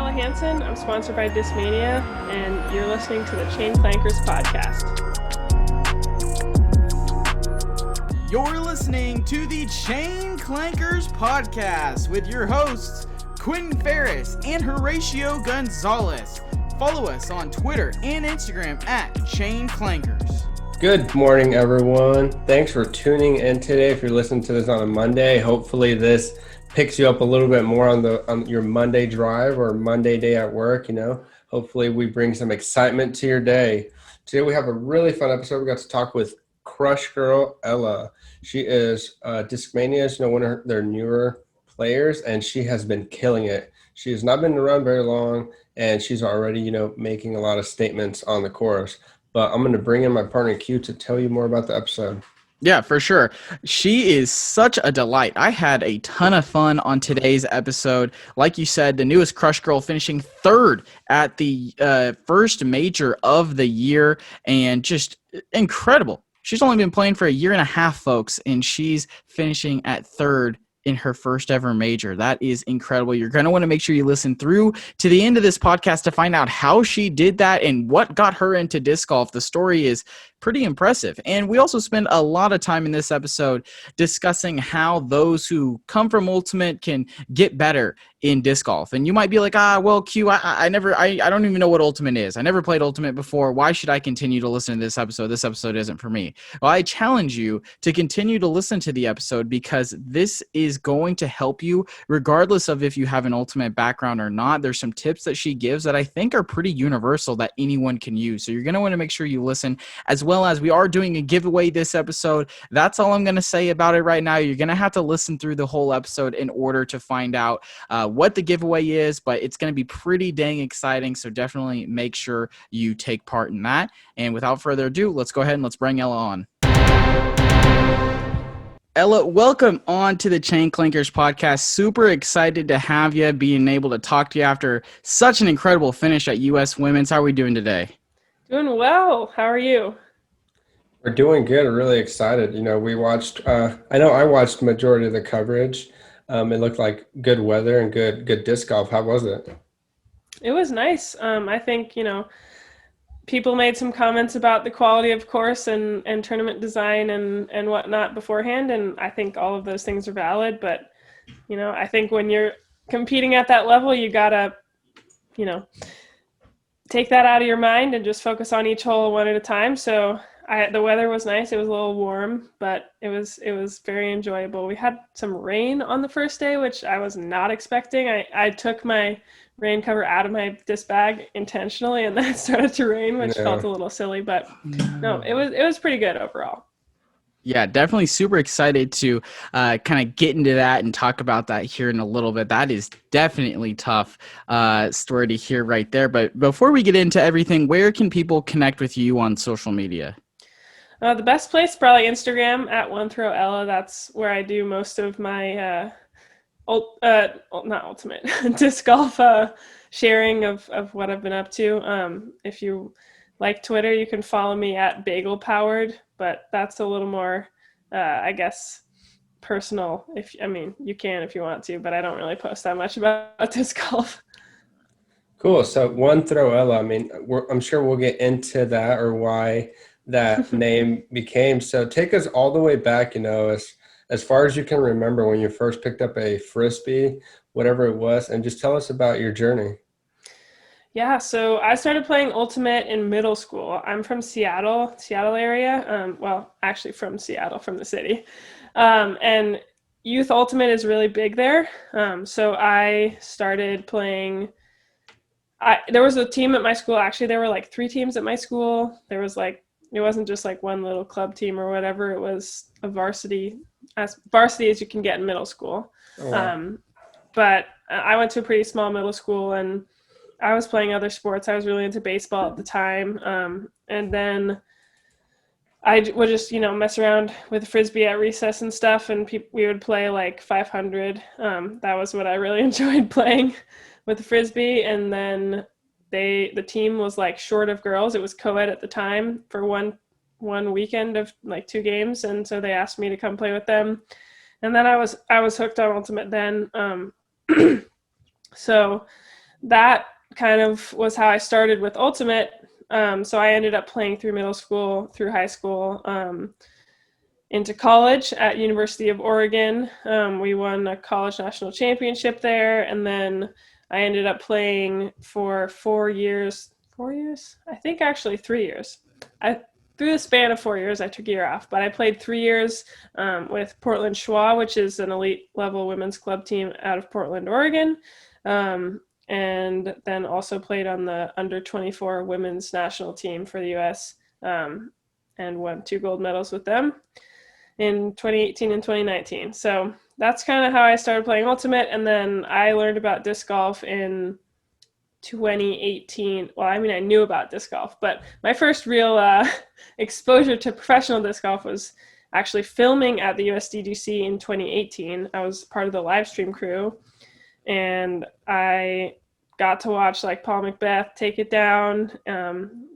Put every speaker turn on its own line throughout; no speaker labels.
Ella Hansen. I'm sponsored by Discmania, and you're listening to the Clankers podcast.
You're listening to the Clankers podcast with your hosts, Quentin Ferris and Horatio Gonzalez. Follow us on Twitter and Instagram at Clankers.
Good morning, everyone. Thanks for tuning in today. If you're listening to this on a Monday, hopefully this picks you up a little bit more on your Monday drive or Monday day at work. Hopefully we bring some excitement to your day. Today we have a really fun episode. We got to talk with Crush Girl Ella. She is Discmania's, one of their newer players, and she has been killing it. She has not been around very long, and she's already, making a lot of statements on the course. But I'm going to bring in my partner Q to tell you more about the episode.
Yeah, for sure. She is such a delight. I had a ton of fun on today's episode. Like you said, the newest Crush Girl finishing third at the first major of the year, and just incredible. She's only been playing for a year and a half, folks, and she's finishing at third in her first ever major. That is incredible. You're going to want to make sure you listen through to the end of this podcast to find out how she did that and what got her into disc golf. The story is pretty impressive. And we also spend a lot of time in this episode discussing how those who come from Ultimate can get better in disc golf. And you might be like, well, Q, I don't even know what Ultimate is. I never played Ultimate before. Why should I continue to listen to this episode? This episode isn't for me. Well, I challenge you to continue to listen to the episode, because this is going to help you regardless of if you have an Ultimate background or not. There's some tips that she gives that I think are pretty universal that anyone can use. So you're going to want to make sure you listen, as well as we are doing a giveaway this episode. That's all I'm going to say about it right now. You're going to have to listen through the whole episode in order to find out what the giveaway is, but it's going to be pretty dang exciting. So definitely make sure you take part in that. And without further ado, let's go ahead and let's bring Ella on. Ella, welcome on to the Clankers podcast. Super excited to have you, being able to talk to you after such an incredible finish at U.S. Women's. How are we doing today?
Doing well. How are you?
We're doing good. We're really excited. We watched, I watched majority of the coverage. It looked like good weather and good disc golf. How was it?
It was nice. I think, people made some comments about the quality of course and tournament design and whatnot beforehand. And I think all of those things are valid. But, I think when you're competing at that level, you gotta, take that out of your mind and just focus on each hole one at a time. So the weather was nice. It was a little warm, but it was very enjoyable. We had some rain on the first day, which I was not expecting. I took my rain cover out of my disc bag intentionally, and then it started to rain, which felt a little silly, but no, it was pretty good overall.
Yeah, definitely super excited to kind of get into that and talk about that here in a little bit. That is definitely tough story to hear right there. But before we get into everything, where can people connect with you on social media?
The best place, probably Instagram at OneThrowElla. That's where I do most of my not ultimate disc golf sharing of what I've been up to. If you like Twitter, you can follow me at Bagel Powered, but that's a little more, I guess, personal. You can if you want to, but I don't really post that much about disc golf.
Cool. So OneThrowElla. I'm sure we'll get into that or why that name became. So take us all the way back, as far as you can remember when you first picked up a Frisbee, whatever it was, and just tell us about your journey.
Yeah, so I started playing Ultimate in middle school. I'm from Seattle area. Actually from Seattle, from the city. And youth Ultimate is really big there. So I started playing. There was a team at my school. Actually, there were like 3 teams at my school. There was it wasn't just like one little club team or whatever. It was a varsity as you can get in middle school. Oh, wow. But I went to a pretty small middle school, and I was playing other sports. I was really into baseball at the time. And then I would just, mess around with Frisbee at recess and stuff. And we would play like 500. That was what I really enjoyed playing with the Frisbee. And then the team was like short of girls. It was co-ed at the time for one weekend of like 2 games. And so they asked me to come play with them. And then I was hooked on Ultimate then. So that kind of was how I started with Ultimate. So I ended up playing through middle school, through high school, into college at University of Oregon. We won a college national championship there, and then I ended up playing for 4 years. 4 years? I think actually 3 years. Through the span of 4 years, I took a year off, but I played 3 years with Portland Schwa, which is an elite level women's club team out of Portland, Oregon. And then also played on the under 24 women's national team for the US, and won 2 gold medals with them in 2018 and 2019. So that's kind of how I started playing Ultimate. And then I learned about disc golf in 2018. Well, I mean, I knew about disc golf, but my first real exposure to professional disc golf was actually filming at the USDGC in 2018. I was part of the live stream crew, and I got to watch like Paul Macbeth take it down.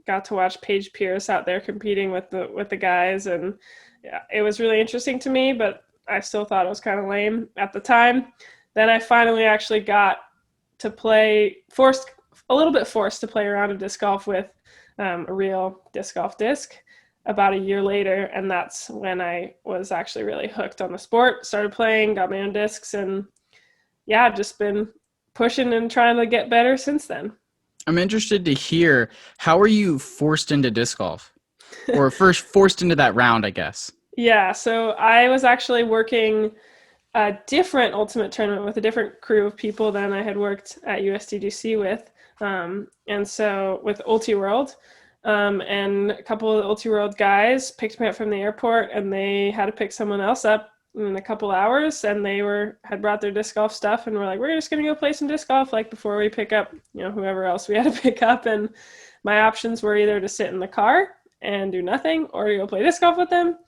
Got to watch Paige Pierce out there competing with the guys, and yeah, it was really interesting to me. But I still thought it was kind of lame at the time. Then I finally actually got to play, a little bit forced to play around a disc golf with a real disc golf disc about a year later, and that's when I was actually really hooked on the sport. Started playing, got my own discs, and yeah, just been pushing and trying to get better since then.
I'm interested to hear, how are you forced into disc golf? Or first forced into that round, I guess.
Yeah, so I was actually working a different Ultimate tournament with a different crew of people than I had worked at USDGC with. And so with Ulti World, and a couple of the Ulti World guys picked me up from the airport, and they had to pick someone else up in a couple hours, and they had brought their disc golf stuff, and we're like, we're just gonna go play some disc golf like before we pick up, whoever else we had to pick up. And my options were either to sit in the car and do nothing, or to go play disc golf with them.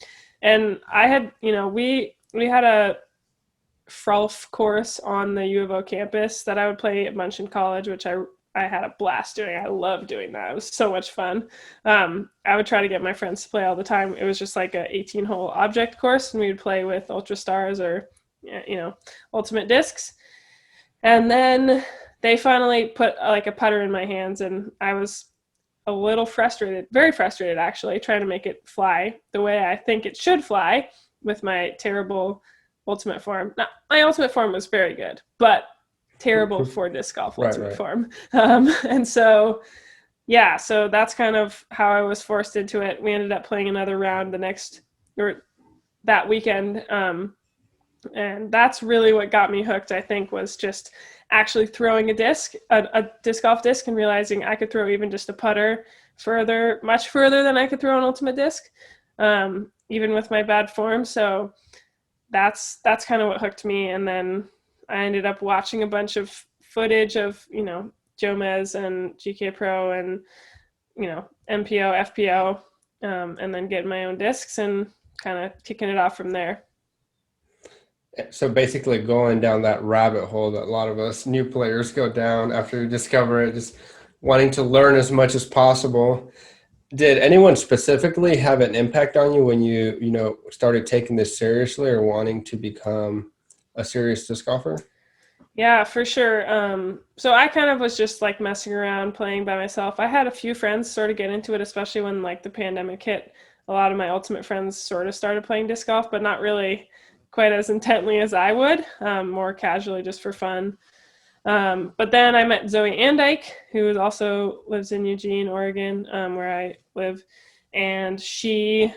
And I had, we had a Frolf course on the U of O campus that I would play at Munchin College, which I had a blast doing. I loved doing that. It was so much fun. I would try to get my friends to play all the time. It was just like a 18-hole object course, and we would play with Ultra Stars or, Ultimate discs. And then they finally put like a putter in my hands, and I was a little frustrated, very frustrated actually, trying to make it fly the way I think it should fly with my terrible Ultimate form. Now, my Ultimate form was very good, but terrible for disc golf Ultimate form. And so, yeah, so that's kind of how I was forced into it. We ended up playing another round that weekend. And that's really what got me hooked, I think, was just actually throwing a disc golf disc, and realizing I could throw even just a putter much further than I could throw an Ultimate disc, even with my bad form. So that's kind of what hooked me. And then I ended up watching a bunch of footage of, Jomez and GK Pro and, MPO, FPO, and then getting my own discs and kind of kicking it off from there.
So basically going down that rabbit hole that a lot of us new players go down after you discover it, just wanting to learn as much as possible. Did anyone specifically have an impact on you when you started taking this seriously or wanting to become a serious disc golfer?
Yeah, for sure. So I kind of was just like messing around, playing by myself. I had a few friends sort of get into it, especially when like the pandemic hit. A lot of my Ultimate friends sort of started playing disc golf, but not really quite as intently as I would, more casually just for fun. But then I met Zoe Andike, who also lives in Eugene, Oregon, where I live. And she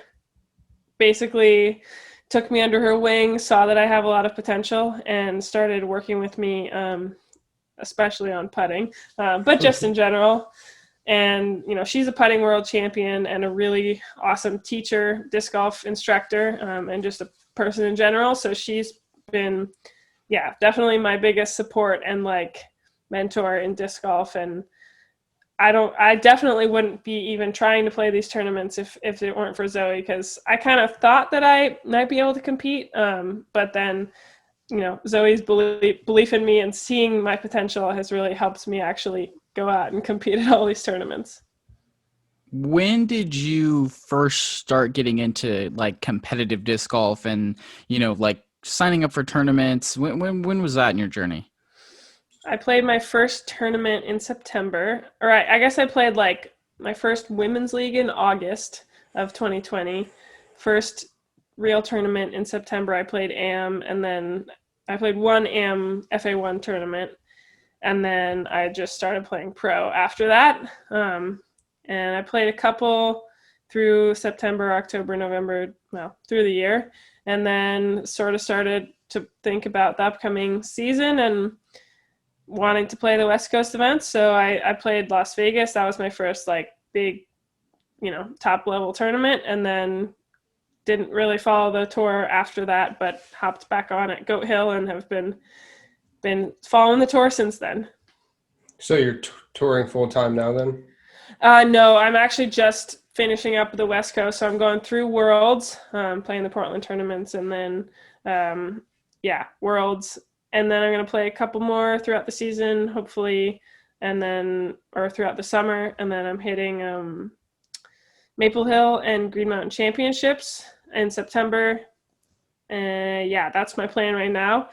basically took me under her wing, saw that I have a lot of potential, and started working with me, especially on putting, but just in general. And, she's a putting world champion and a really awesome teacher, disc golf instructor, and just a person in general. So she's been, definitely my biggest support and like mentor in disc golf. And I definitely wouldn't be even trying to play these tournaments if it weren't for Zoe, because I kind of thought that I might be able to compete. But then, Zoe's belief in me and seeing my potential has really helped me actually go out and compete at all these tournaments.
When did you first start getting into like competitive disc golf and, like signing up for tournaments? When was that in your journey?
I played my first tournament in September. Or I guess I played like my first women's league in August of 2020. First real tournament in September, I played AM, and then I played one AM FA1 tournament, and then I just started playing pro after that. And I played a couple through September, October, November, well, through the year, and then sort of started to think about the upcoming season and wanting to play the West Coast events. So I played Las Vegas. That was my first like big, top level tournament, and then didn't really follow the tour after that, but hopped back on at Goat Hill and have been following the tour since then.
So you're touring full time now then?
No, I'm actually just finishing up the West Coast. So I'm going through Worlds, playing the Portland tournaments, and then, Worlds. And then I'm going to play a couple more throughout the season, hopefully, or throughout the summer. And then I'm hitting Maple Hill and Green Mountain Championships in September. That's my plan right now.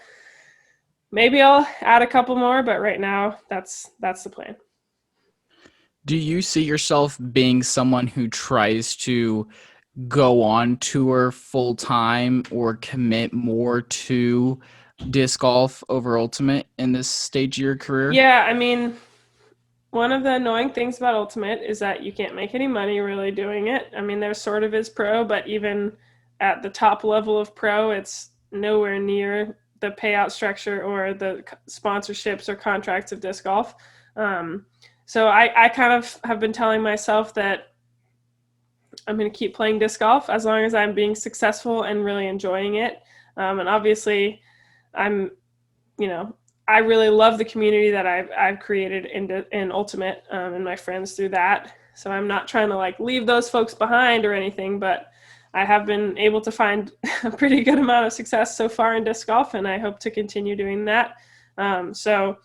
Maybe I'll add a couple more, but right now that's the plan.
Do you see yourself being someone who tries to go on tour full time or commit more to disc golf over Ultimate in this stage of your career?
Yeah, I mean, one of the annoying things about Ultimate is that you can't make any money really doing it. I mean, there sort of is pro, but even at the top level of pro, it's nowhere near the payout structure or the sponsorships or contracts of disc golf. So I kind of have been telling myself that I'm going to keep playing disc golf as long as I'm being successful and really enjoying it. And obviously, I really love the community that I've created in Ultimate, and my friends through that. So I'm not trying to like leave those folks behind or anything, but I have been able to find a pretty good amount of success so far in disc golf, and I hope to continue doing that. So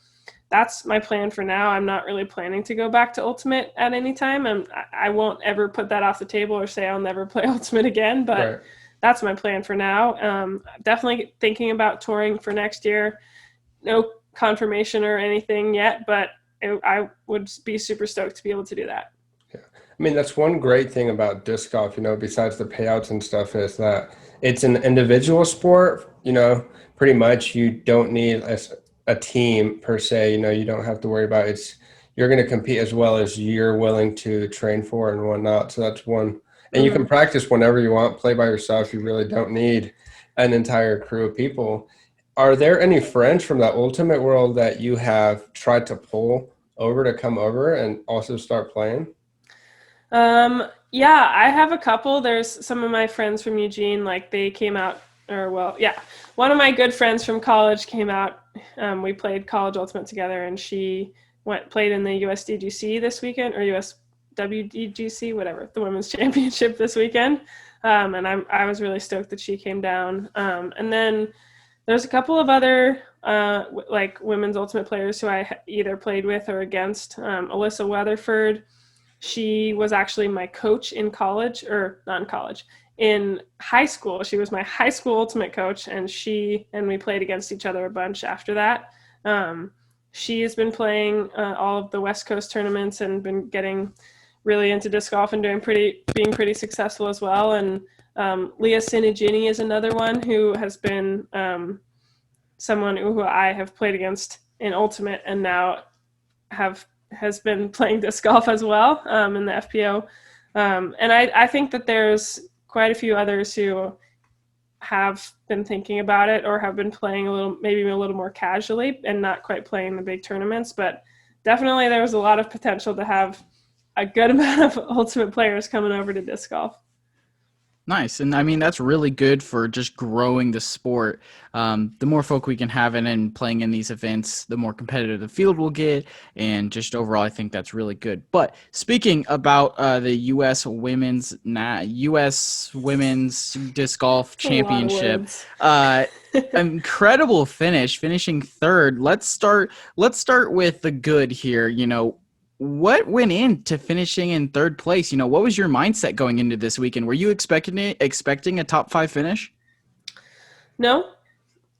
that's my plan for now. I'm not really planning to go back to Ultimate at any time. I won't ever put that off the table or say I'll never play Ultimate again, but right. That's my plan for now. Definitely thinking about touring for next year. No confirmation or anything yet, but I would be super stoked to be able to do that.
Yeah. I mean, that's one great thing about disc golf, besides the payouts and stuff, is that it's an individual sport. Pretty much you don't need a team per se. You don't have to worry about you're going to compete as well as you're willing to train for and whatnot. So that's one. And you can practice whenever you want, play by yourself. You really don't need an entire crew of people. Are there any friends from that Ultimate world that you have tried to pull over to come over and also start playing?
Yeah, I have a couple. There's some of my friends from Eugene, like they came out, one of my good friends from college came out. We played College Ultimate together, and she played in the USDGC this weekend, or USWDGC, whatever, the Women's Championship this weekend. And I was really stoked that she came down. And then there's a couple of other like women's Ultimate players who I either played with or against. Alyssa Weatherford, she was actually my coach in college, or not in college, in high school. She was my high school Ultimate coach, and we played against each other a bunch after that. She has been playing all of the West Coast tournaments and been getting really into disc golf and being pretty successful as well. And Leah Sinigini is another one who has been someone who I have played against in Ultimate and now has been playing disc golf as well in the FPO. And I think that there's quite a few others who have been thinking about it or have been playing maybe a little more casually and not quite playing the big tournaments. But definitely there was a lot of potential to have a good amount of Ultimate players coming over to disc golf.
Nice. And I mean, that's really good for just growing the sport. The more folk we can have in and playing in these events, the more competitive the field will get. And just overall, I think that's really good. But speaking about the U.S. Women's Disc Golf Championship, incredible finishing third. Let's start with the good here. What went into finishing in third place? What was your mindset going into this weekend? Were you expecting a top 5 finish?
No,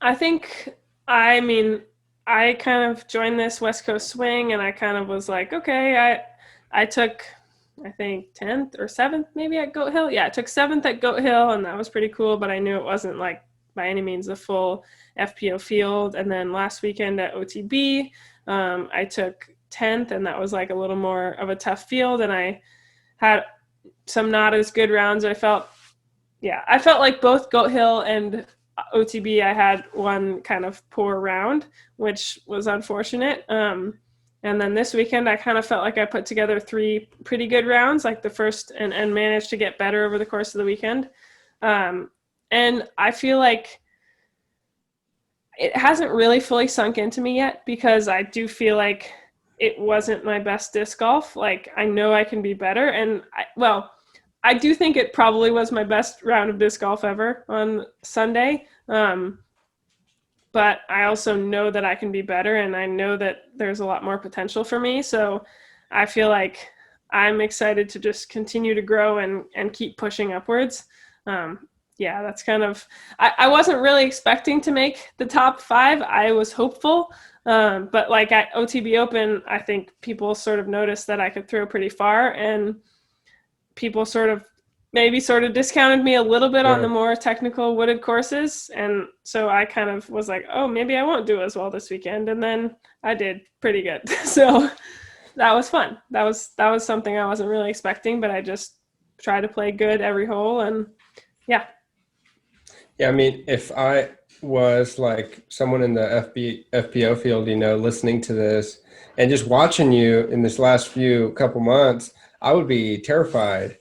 I mean, I kind of joined this West Coast swing, and I kind of was like, okay, I took, I think 10th or 7th maybe at Goat Hill. Yeah, I took 7th at Goat Hill, and that was pretty cool. But I knew it wasn't like by any means the full FPO field. And then last weekend at OTB, I took 10th, and that was like a little more of a tough field, and I had some not as good rounds. I felt like both Goat Hill and OTB, I had one kind of poor round, which was unfortunate. And then this weekend, I kind of felt like I put together 3 pretty good rounds, like the first, and managed to get better over the course of the weekend. And I feel like it hasn't really fully sunk into me yet, because I do feel like it wasn't my best disc golf. Like, I know I can be better. And I do think it probably was my best round of disc golf ever on Sunday. But I also know that I can be better, and I know that there's a lot more potential for me. So I feel like I'm excited to just continue to grow and keep pushing upwards. Yeah, that's kind of, I wasn't really expecting to make the top 5. I was hopeful. But like at OTB Open, I think people sort of noticed that I could throw pretty far, and people sort of discounted me a little bit on the more technical wooded courses. And so I kind of was like, oh, maybe I won't do as well this weekend. And then I did pretty good. So that was fun. That was something I wasn't really expecting, but I just tried to play good every hole. And yeah.
Yeah, I mean, if I was like someone in the FPO field, listening to this and just watching you in this last few couple months, I would be terrified.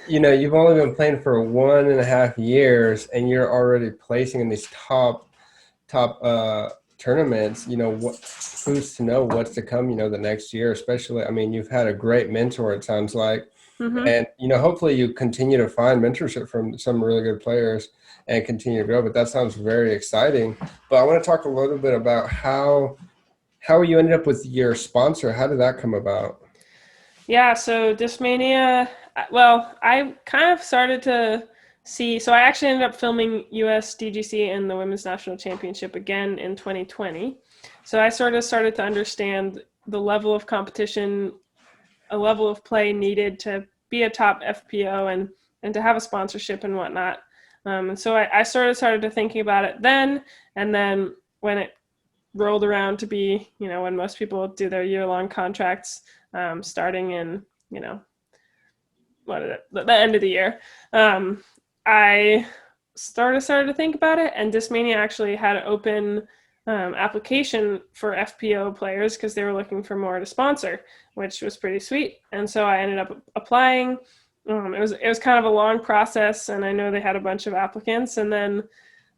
You've only been playing for 1.5 years, and you're already placing in these top tournaments. Who's to know what's to come, the next year, especially. I mean, you've had a great mentor, it sounds like.
Mm-hmm.
And, hopefully you continue to find mentorship from some really good players and continue to grow. But that sounds very exciting. But I want to talk a little bit about how you ended up with your sponsor. How did that come about?
Yeah, so Discmania, well, I kind of started to see, so I actually ended up filming US DGC and the Women's National Championship again in 2020. So I sort of started to understand the level of competition, a level of play needed to be a top FPO and to have a sponsorship and whatnot. And so I sort of started to thinking about it then, and then when it rolled around to be, when most people do their year-long contracts, starting in, the end of the year, I started to think about it, and Discmania actually had an open application for FPO players because they were looking for more to sponsor, which was pretty sweet. And so I ended up applying. It was kind of a long process, and I know they had a bunch of applicants, and then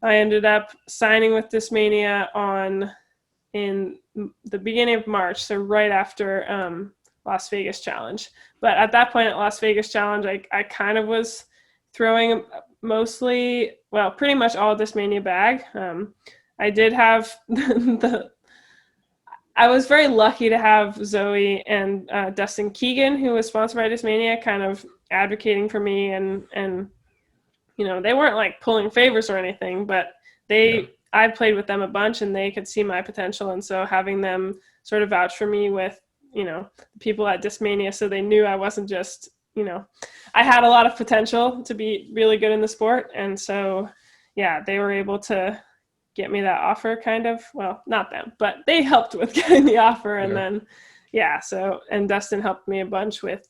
I ended up signing with Discmania in the beginning of March, so right after Las Vegas Challenge. But at that point at Las Vegas Challenge, I kind of was throwing pretty much all Discmania bag. I did have I was very lucky to have Zoe and Dustin Keegan, who was sponsored by Discmania, kind of advocating for me, and they weren't like pulling favors or anything, but I played with them a bunch, and they could see my potential, and so having them sort of vouch for me with the people at Discmania, so they knew I wasn't just I had a lot of potential to be really good in the sport, and so they were able to get me that offer, kind of. Well, not them, but they helped with getting the offer, and then and Dustin helped me a bunch with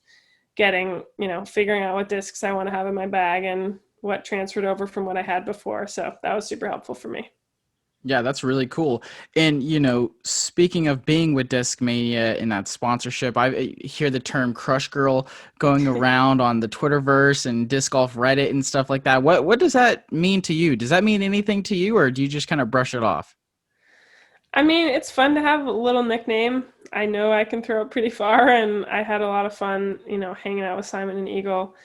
getting figuring out what discs I want to have in my bag and what transferred over from what I had before, so that was super helpful for me.
Yeah, that's really cool. And, speaking of being with Discmania and that sponsorship, I hear the term Crush Girl going around on the Twitterverse and disc golf Reddit and stuff like that. What does that mean to you? Does that mean anything to you, or do you just kind of brush it off?
I mean, it's fun to have a little nickname. I know I can throw it pretty far, and I had a lot of fun, hanging out with Simon and Eagle,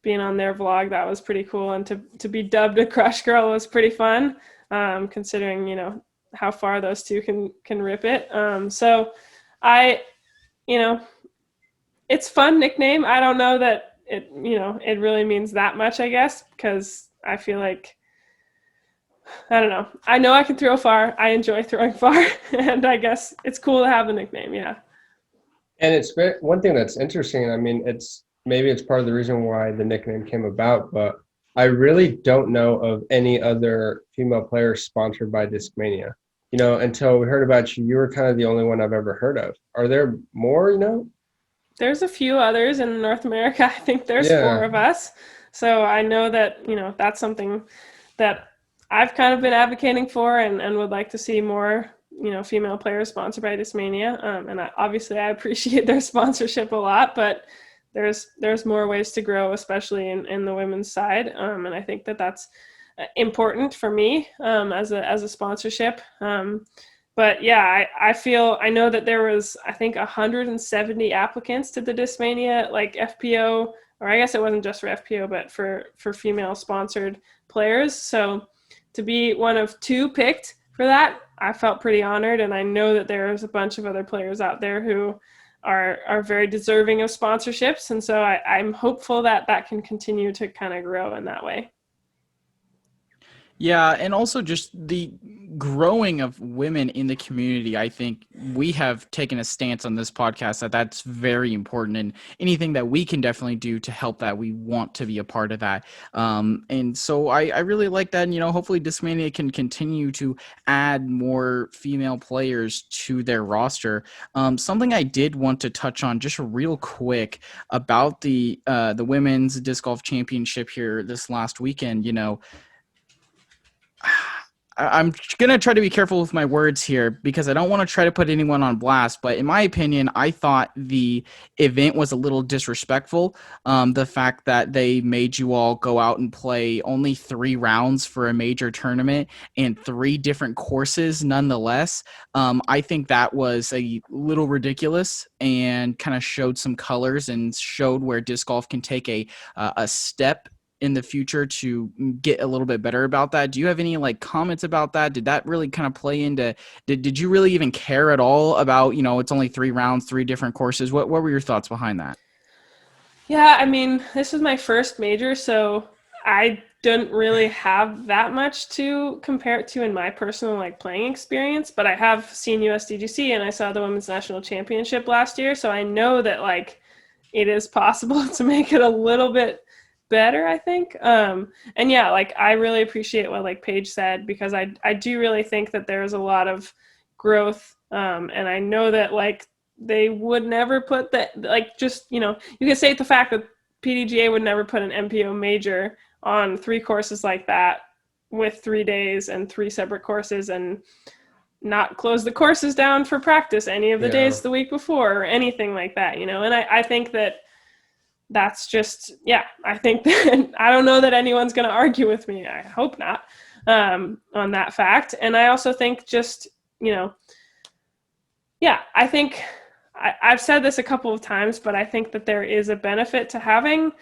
being on their vlog. That was pretty cool. And to be dubbed a Crush Girl was pretty fun. Considering how far those two can rip it. So I, it's fun nickname. I don't know that it really means that much, I guess, because I feel like I don't know. I know I can throw far. I enjoy throwing far, and I guess it's cool to have a nickname. Yeah.
And it's one thing that's interesting. I mean, maybe it's part of the reason why the nickname came about, but I really don't know of any other female players sponsored by Discmania. Until we heard about you, you were kind of the only one I've ever heard of. Are there more?
There's a few others in North America. I think there's four
Yeah.
of us. So I know that, that's something that I've kind of been advocating for and would like to see more, female players sponsored by Discmania. And obviously I appreciate their sponsorship a lot, but there's more ways to grow, especially in the women's side. And I think that that's important for me as a sponsorship. But yeah, I know that there was, I think, 170 applicants to the Discmania, like FPO, or I guess it wasn't just for FPO, but for female sponsored players. So to be one of two picked for that, I felt pretty honored. And I know that there's a bunch of other players out there who are very deserving of sponsorships. And so I'm hopeful that that can continue to kind of grow in that way.
Yeah, and also just the growing of women in the community. I think we have taken a stance on this podcast that that's very important, and anything that we can definitely do to help that, we want to be a part of that. And so I really like that. And, hopefully Discmania can continue to add more female players to their roster. Something I did want to touch on just real quick about the women's disc golf championship here this last weekend. I'm going to try to be careful with my words here because I don't want to try to put anyone on blast. But in my opinion, I thought the event was a little disrespectful. The fact that they made you all go out and play only 3 rounds for a major tournament and 3 different courses nonetheless. I think that was a little ridiculous and kind of showed some colors and showed where disc golf can take a step in the future to get a little bit better about that. Do you have any comments about that? Did that really kind of play into, did you really even care at all about, it's only 3 rounds, 3 different courses? What were your thoughts behind that?
Yeah, I mean, this is my first major, so I didn't really have that much to compare it to in my personal playing experience, but I have seen USDGC and I saw the Women's National Championship last year, so I know that it is possible to make it a little bit better, I think. And yeah, I really appreciate what Paige said, because I do really think that there's a lot of growth. And I know that they would never put that, you can say the fact that PDGA would never put an MPO major on 3 courses like that with 3 days and 3 separate courses and not close the courses down for practice any of the days the week before or anything like that, and I think that that's just, yeah, I think that I don't know that anyone's going to argue with me. I hope not, on that fact. And I also think just, yeah, I think I've said this a couple of times, but I think that there is a benefit to having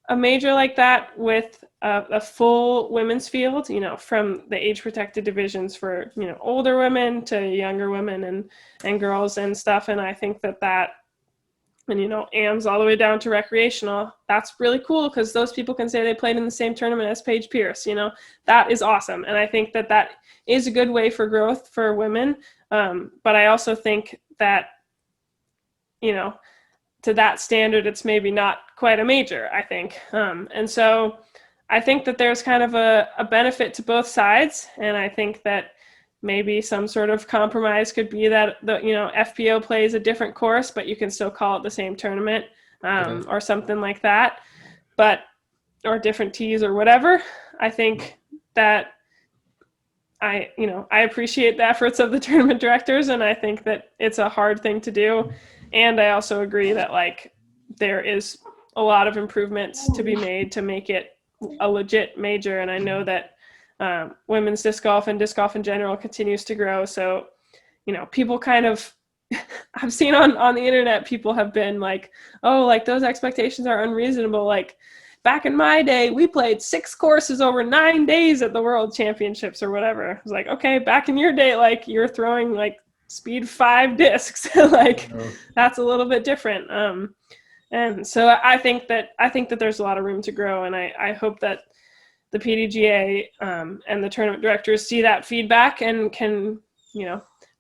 a major like that with a full women's field, from the age protected divisions for, older women to younger women and girls and stuff. And I think that and, AMs all the way down to recreational, that's really cool because those people can say they played in the same tournament as Paige Pierce. That is awesome. And I think that is a good way for growth for women. But I also think that, to that standard, it's maybe not quite a major, I think. And so I think that there's kind of a benefit to both sides. And I think that maybe some sort of compromise could be that FPO plays a different course, but you can still call it the same tournament, or something like that, or different tees or whatever. I think that I appreciate the efforts of the tournament directors, and I think that it's a hard thing to do. And I also agree that there is a lot of improvements to be made to make it a legit major. And I know that women's disc golf and disc golf in general continues to grow. So, people kind of, I've seen on the internet, people have been those expectations are unreasonable. Back in my day, we played 6 courses over 9 days at the World Championships or whatever. I was like, okay, back in your day, you're throwing speed 5 discs. That's a little bit different. And so I think that there's a lot of room to grow. And I hope that the PDGA and the tournament directors see that feedback and can,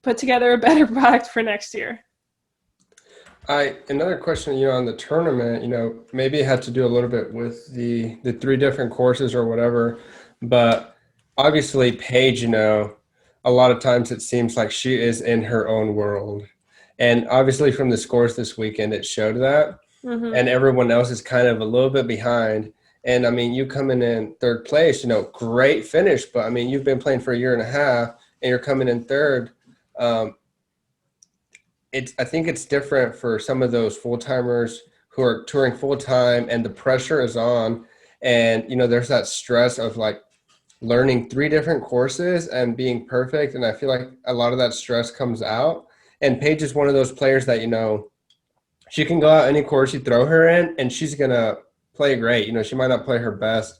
put together a better product for next year.
Another question, on the tournament, maybe it had to do a little bit with the 3 different courses or whatever, but obviously Paige, a lot of times it seems like she is in her own world. And obviously from the scores this weekend, it showed that.
Mm-hmm.
And everyone else is kind of a little bit behind. And I mean, you coming in 3rd place, great finish, but I mean, you've been playing for a year and a half and you're coming in 3rd. I think it's different for some of those full-timers who are touring full-time and the pressure is on. And, there's that stress of like learning 3 different courses and being perfect. And I feel like a lot of that stress comes out. And Paige is one of those players that, she can go out any course you throw her in and she's going to play great. She might not play her best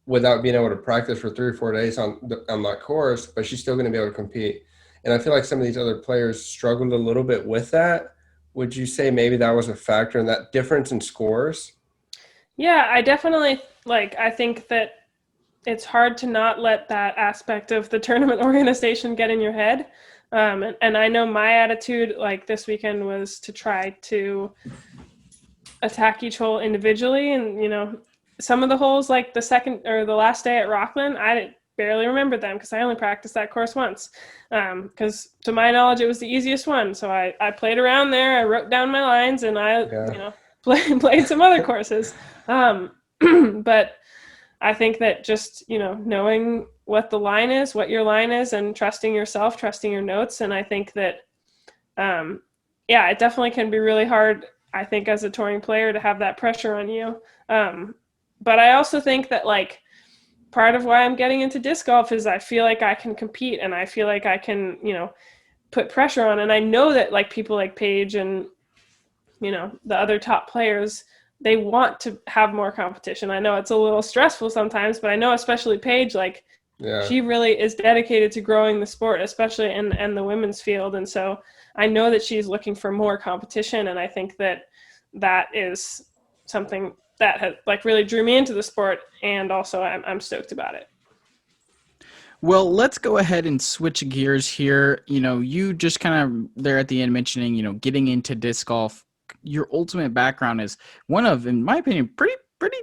without being able to practice for 3 or 4 days on that course, but she's still going to be able to compete. And I feel like some of these other players struggled a little bit with that. Would you say maybe that was a factor in that difference in scores?
Yeah, I definitely I think that it's hard to not let that aspect of the tournament organization get in your head. And I know my attitude this weekend was to try to attack each hole individually. And, some of the holes, like the second or the last day at Rockland, I barely remembered them because I only practiced that course once. Because to my knowledge, it was the easiest one. So I played around there. I wrote down my lines and played some other courses. But I think that just, knowing what the line is, what your line is, and trusting yourself, trusting your notes. And I think that, it definitely can be really hard, I think, as a touring player to have that pressure on you. But I also think that part of why I'm getting into disc golf is I feel like I can compete and I feel like I can, put pressure on. And I know that people like Paige and, the other top players, they want to have more competition. I know it's a little stressful sometimes, but I know especially Paige, she really is dedicated to growing the sport, especially in the women's field. And so I know that she's looking for more competition. And I think that is something that has really drew me into the sport. And also I'm stoked about it.
Well, let's go ahead and switch gears here. You just kind of there at the end mentioning, getting into disc golf. Your ultimate background is one of, in my opinion, pretty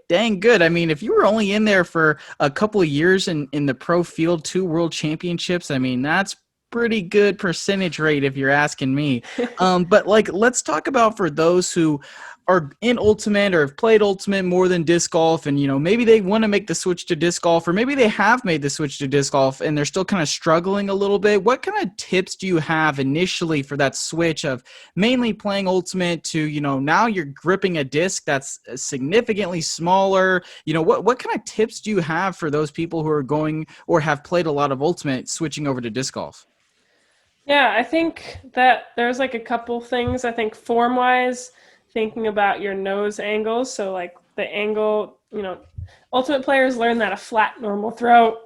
dang good. I mean, if you were only in there for a couple of years in the pro field, 2 world championships, I mean, that's pretty good percentage rate if you're asking me. But let's talk about for those who are in ultimate or have played ultimate more than disc golf, and maybe they want to make the switch to disc golf, or maybe they have made the switch to disc golf and they're still kind of struggling a little bit. What kind of tips do you have initially for that switch of mainly playing ultimate to now you're gripping a disc that's significantly smaller? What kind of tips do you have for those people who are going or have played a lot of ultimate switching over to disc golf?
Yeah, I think that there's a couple things. I think form-wise, thinking about your nose angles. So the angle, ultimate players learn that a flat normal throw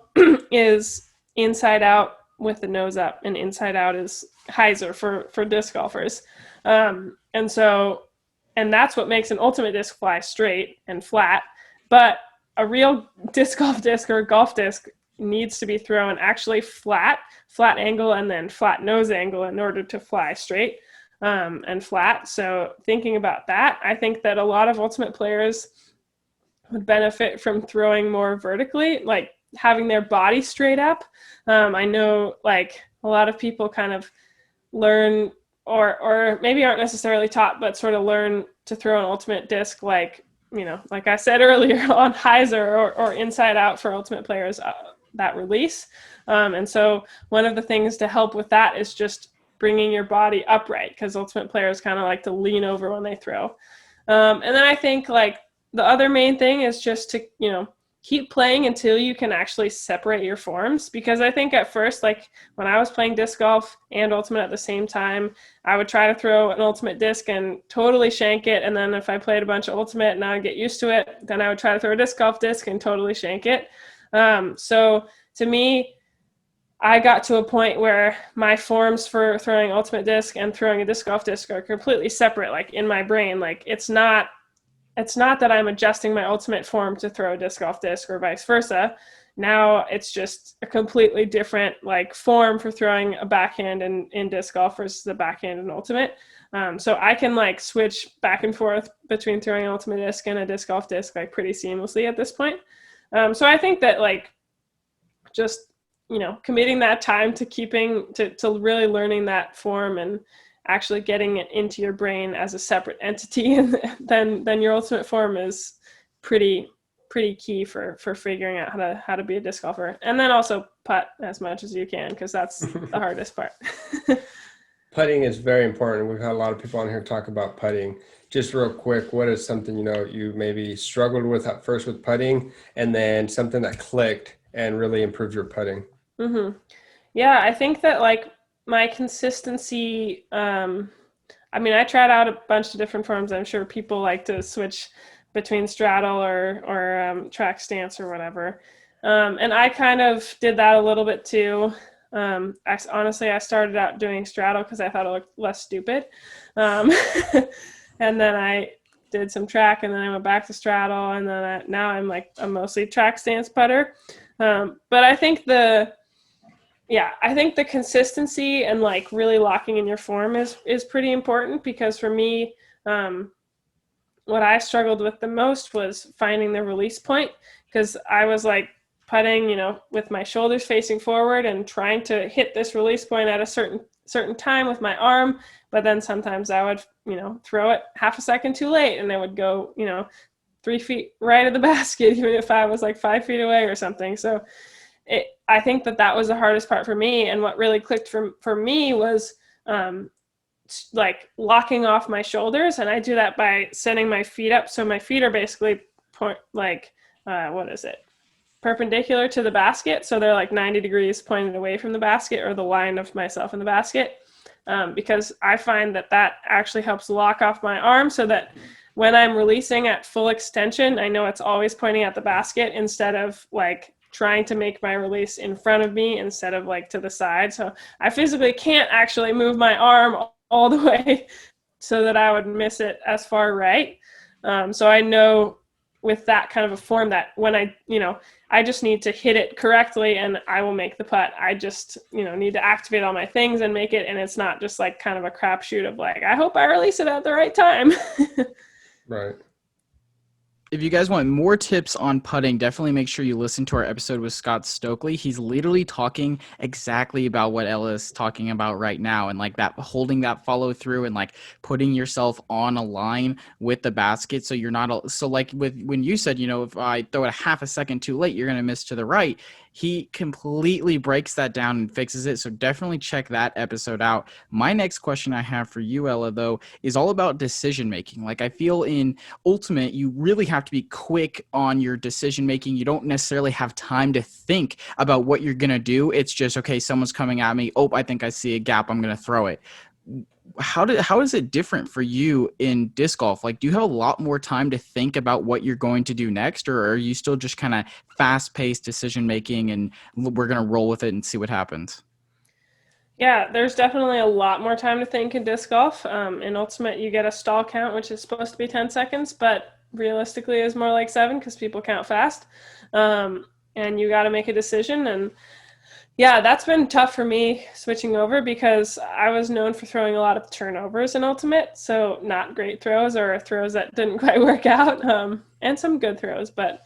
is inside out with the nose up, and inside out is hyzer for disc golfers. And that's what makes an ultimate disc fly straight and flat. But a real disc golf disc or golf disc needs to be thrown actually flat angle, and then flat nose angle in order to fly straight and flat. So thinking about that, I think that a lot of ultimate players would benefit from throwing more vertically, having their body straight up. I know a lot of people kind of learn or maybe aren't necessarily taught, but sort of learn to throw an ultimate disc like I said earlier on hyzer or inside out for ultimate players, that release. And so one of the things to help with that is just bringing your body upright, because ultimate players kind of like to lean over when they throw. And then I think the other main thing is just to, keep playing until you can actually separate your forms. Because I think at first, when I was playing disc golf and ultimate at the same time, I would try to throw an ultimate disc and totally shank it. And then if I played a bunch of ultimate and I'd get used to it, then I would try to throw a disc golf disc and totally shank it. So to me, I got to a point where my forms for throwing ultimate disc and throwing a disc golf disc are completely separate, in my brain. It's not it's not that I'm adjusting my ultimate form to throw a disc golf disc or vice versa. Now it's just a completely different like form for throwing a backhand in disc golf versus the backhand in ultimate. So I can like switch back and forth between throwing an ultimate disc and a disc golf disc like pretty seamlessly at this point. So I think that like just, committing that time to to really learning that form and actually getting it into your brain as a separate entity, and then your ultimate form is pretty key for figuring out how to be a disc golfer. And then also putt as much as you can, because that's the hardest part.
Putting is very important. We've had a lot of people on here talk about putting. Just real quick, what is something you maybe struggled with at first with putting, and then something that clicked and really improved your putting?
Yeah, I think that like my consistency, I tried out a bunch of different forms. I'm sure people like to switch between straddle or track stance or whatever. And I kind of did that a little bit too. I started out doing straddle because I thought it looked less stupid. And then I did some track, and then I went back to straddle, and then now I'm like a mostly track stance putter. But I think the consistency and like really locking in your form is pretty important, because for me, what I struggled with the most was finding the release point, because I was like putting, with my shoulders facing forward and trying to hit this release point at a certain time with my arm. But then sometimes I would, throw it half a second too late, and it would go, 3 feet right at the basket, even if I was like 5 feet away or something. So I think that was the hardest part for me. And what really clicked for me was like locking off my shoulders. And I do that by setting my feet up. So my feet are basically perpendicular to the basket. So they're like 90 degrees pointed away from the basket, or the line of myself in the basket. Because I find that actually helps lock off my arm, so that when I'm releasing at full extension, I know it's always pointing at the basket, instead of like trying to make my release in front of me instead of like to the side. So I physically can't actually move my arm all the way so that I would miss it as far right. So I know with that kind of a form that when I just need to hit it correctly and I will make the putt. I just, need to activate all my things and make it. And it's not just like kind of a crapshoot of like, I hope I release it at the right time.
Right.
If you guys want more tips on putting, definitely make sure you listen to our episode with Scott Stokely. He's literally talking exactly about what Ella is talking about right now, and like that, holding that follow through, and like putting yourself on a line with the basket, so you're not so like when you said, if I throw it a half a second too late, you're going to miss to the right. He completely breaks that down and fixes it. So definitely check that episode out. My next question I have for you, Ella, though, is all about decision making. Like, I feel in Ultimate, you really have to be quick on your decision making. You don't necessarily have time to think about what you're going to do. It's just, okay, someone's coming at me. Oh, I think I see a gap. I'm going to throw it. How is it different for you in disc golf? Like, do you have a lot more time to think about what you're going to do next, or are you still just kind of fast-paced decision making and we're going to roll with it and see what happens?
Yeah, there's definitely a lot more time to think in disc golf. In Ultimate, you get a stall count, which is supposed to be 10 seconds, but realistically is more like 7, because people count fast. And you got to make a decision. And yeah, that's been tough for me switching over, because I was known for throwing a lot of turnovers in Ultimate. So not great throws, or throws that didn't quite work out, and some good throws, but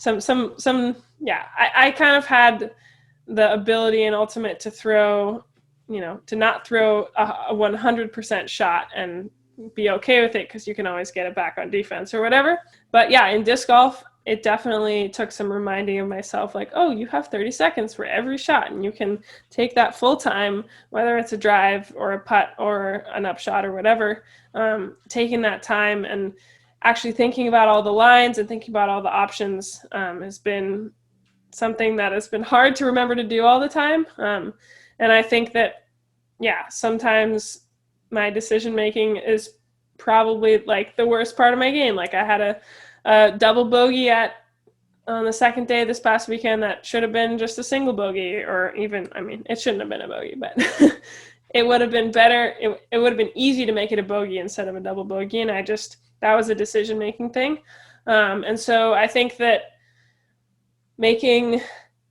I kind of had the ability in Ultimate to throw, to not throw a 100% shot and be okay with it, because you can always get it back on defense or whatever. But yeah, in disc golf, it definitely took some reminding of myself, like, oh, you have 30 seconds for every shot, and you can take that full time, whether it's a drive or a putt or an upshot or whatever. Taking that time and actually thinking about all the lines and thinking about all the options has been something that has been hard to remember to do all the time. And I think that, yeah, sometimes my decision making is probably like the worst part of my game. Like, I had a double bogey on the second day this past weekend that should have been just a single bogey, or even, it shouldn't have been a bogey, but it would have been better. It would have been easy to make it a bogey instead of a double bogey. And that was a decision-making thing. And so I think that making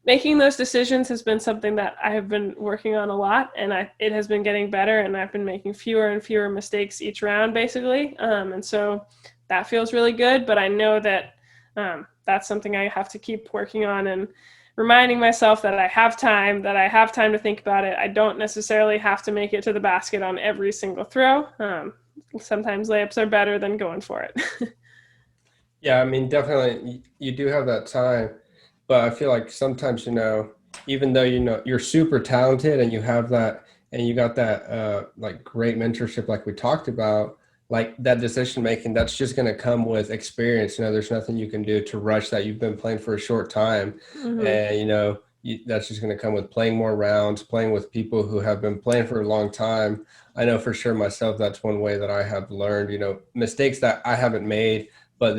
those decisions has been something that I have been working on a lot, and it has been getting better, and I've been making fewer and fewer mistakes each round, basically. And so that feels really good, but I know that that's something I have to keep working on and reminding myself that I have time to think about it. I don't necessarily have to make it to the basket on every single throw. Sometimes layups are better than going for it.
Yeah, I mean, definitely you do have that time, but I feel like sometimes, even though you're super talented and you have that and you got that like great mentorship like we talked about, like that decision making, that's just going to come with experience. There's nothing you can do to rush that. You've been playing for a short time,
Mm-hmm.
and that's just going to come with playing more rounds, playing with people who have been playing for a long time. I know for sure myself, that's one way that I have learned, mistakes that I haven't made, but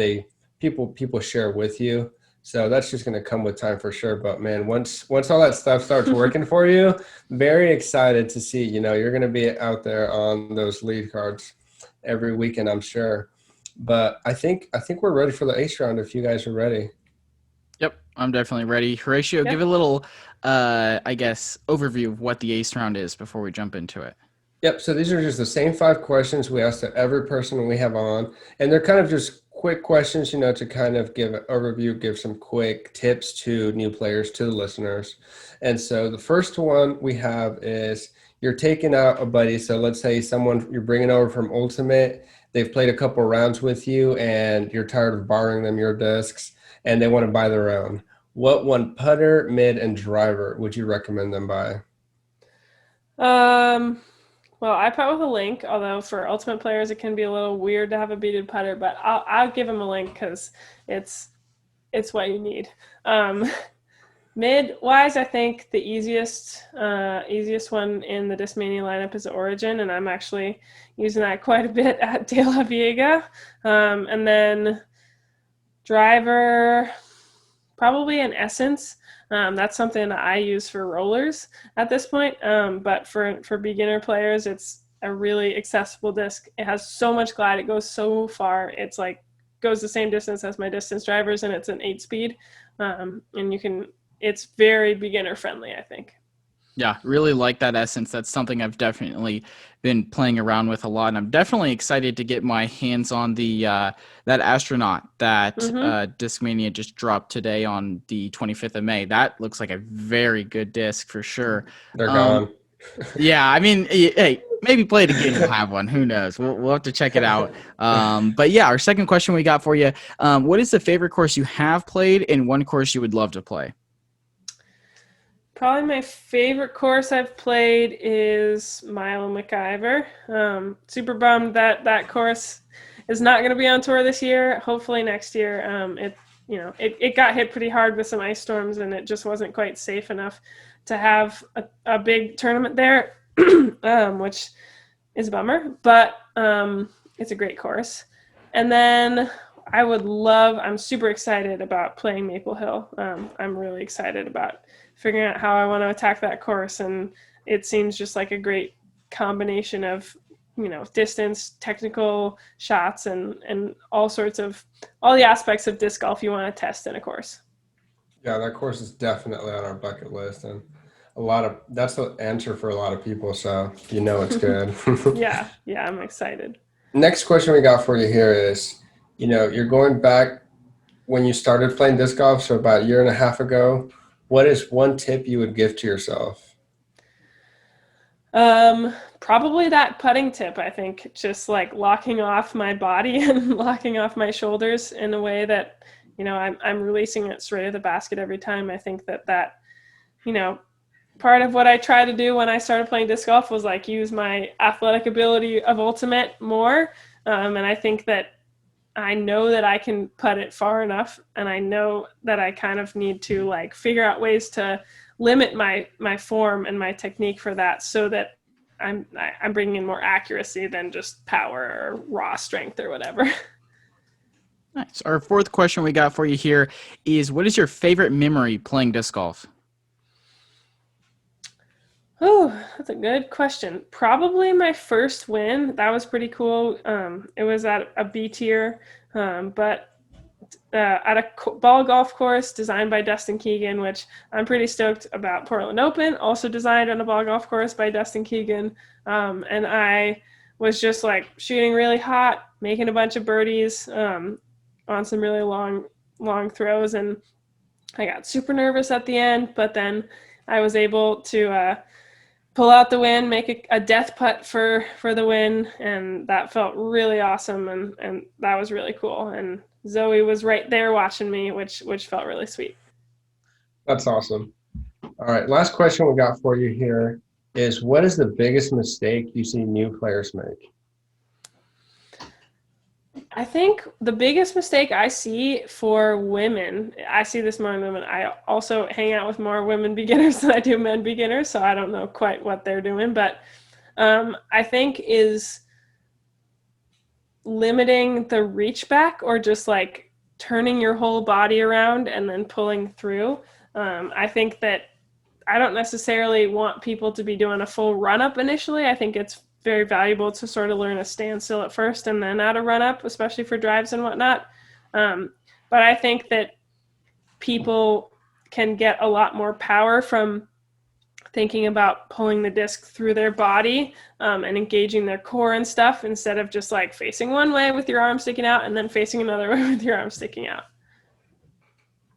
people share with you. So that's just going to come with time for sure. But man, once all that stuff starts working for you, very excited to see, you're going to be out there on those lead cards every weekend, I'm sure. But I think we're ready for the ace round if you guys are ready.
Yep, I'm definitely ready. Horatio, give a
Yep.
little, I guess, overview of what the ace round is before we jump into it.
Yep. So these are just the same 5 questions we ask to every person we have on, and they're kind of just quick questions, to kind of give an overview, give some quick tips to new players, to the listeners. And so the first one we have is you're taking out a buddy. So let's say someone you're bringing over from Ultimate, they've played a couple rounds with you, and you're tired of borrowing them your discs, and they want to buy their own. What one putter, mid, and driver would you recommend them buy?
Um, well, I putt with a link, although for ultimate players it can be a little weird to have a beaded putter, but I'll give him a link because it's what you need. Um, Mid wise, I think the easiest one in the Discmania lineup is Origin, and I'm actually using that quite a bit at De La Viega. And then driver, probably an Essence. That's something that I use for rollers at this point. But for beginner players, it's a really accessible disc. It has so much glide. It goes so far. It's like goes the same distance as my distance drivers, and it's an 8-speed. And it's very beginner friendly, I think.
Yeah, really like that Essence. That's something I've definitely been playing around with a lot, and I'm definitely excited to get my hands on the that astronaut that
Mm-hmm.
Discmania just dropped today on the 25th of May. That looks like a very good disc for sure.
They're
Um,
gone.
yeah, I mean, hey, maybe play it again. You'll have one. Who knows? We'll have to check it out. But yeah, our second question we got for you: what is the favorite course you have played, and one course you would love to play?
Probably my favorite course I've played is Mile and McIver. Super bummed that course is not going to be on tour this year. Hopefully next year. It got hit pretty hard with some ice storms, and it just wasn't quite safe enough to have a big tournament there, which is a bummer. But it's a great course. And then I'm super excited about playing Maple Hill. I'm really excited about figuring out how I want to attack that course. And it seems just like a great combination of, distance, technical shots, and all the aspects of disc golf you want to test in a course.
Yeah, that course is definitely on our bucket list, and that's the answer for a lot of people. So it's good.
Yeah, I'm excited.
Next question we got for you here is, you're going back when you started playing disc golf, so about a year and a half ago. What is one tip you would give to yourself?
Probably that putting tip, I think, just like locking off my body and locking off my shoulders in a way that, I'm releasing it straight at the basket every time. I think that, part of what I tried to do when I started playing disc golf was like use my athletic ability of ultimate more. And I think that I know that I can putt it far enough, and I know that I kind of need to like figure out ways to limit my form and my technique for that, so that I'm bringing in more accuracy than just power or raw strength or whatever.
Nice. Our fourth question we got for you here is: what is your favorite memory playing disc golf?
Oh, that's a good question. Probably my first win. That was pretty cool. It was at a B tier, but at a ball golf course designed by Dustin Keegan, which I'm pretty stoked about. Portland Open, also designed on a ball golf course by Dustin Keegan. And I was just like shooting really hot, making a bunch of birdies on some really long throws, and I got super nervous at the end, but then I was able to pull out the win, make a death putt for the win, and that felt really awesome, and that was really cool. And Zoe was right there watching me, which felt really sweet.
That's awesome. All right, last question we got for you here is, what is the biggest mistake you see new players make?
I think the biggest mistake I see for women, I see this more in women. I also hang out with more women beginners than I do men beginners, so I don't know quite what they're doing, but I think is limiting the reach back, or just like turning your whole body around and then pulling through. I think that I don't necessarily want people to be doing a full run up initially. I think it's very valuable to sort of learn a standstill at first and then add a run up, especially for drives and whatnot. But I think that people can get a lot more power from thinking about pulling the disc through their body and engaging their core and stuff, instead of just like facing one way with your arm sticking out and then facing another way with your arm sticking out.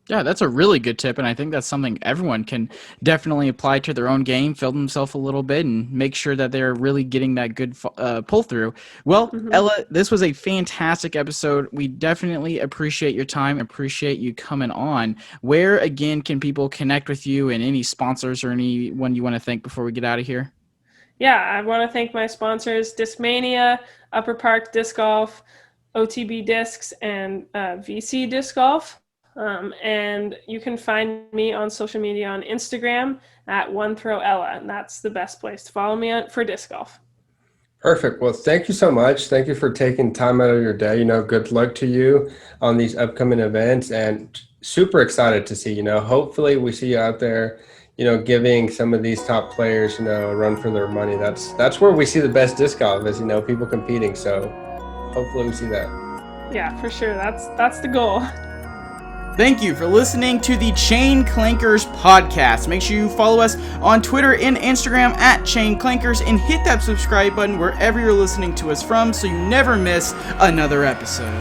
Yeah, that's a really good tip, and I think that's something everyone can definitely apply to their own game, fill themselves a little bit, and make sure that they're really getting that good pull through. Well, Ella, this was a fantastic episode. We definitely appreciate your time, appreciate you coming on. Where, again, can people connect with you, and any sponsors or anyone you want to thank before we get out of here?
Yeah, I want to thank my sponsors, Discmania, Upper Park Disc Golf, OTB Discs, and VC Disc Golf. And you can find me on social media on Instagram at OneThrowElla, and that's the best place to follow me for disc golf.
Perfect. Well, thank you so much. Thank you for taking time out of your day. Good luck to you on these upcoming events, and super excited to see, hopefully we see you out there, giving some of these top players, a run for their money. That's where we see the best disc golf is, people competing. So hopefully we see that.
Yeah, for sure. That's the goal.
Thank you for listening to the Chain Clankers podcast. Make sure you follow us on Twitter and Instagram at Chain Clankers, and hit that subscribe button wherever you're listening to us from so you never miss another episode.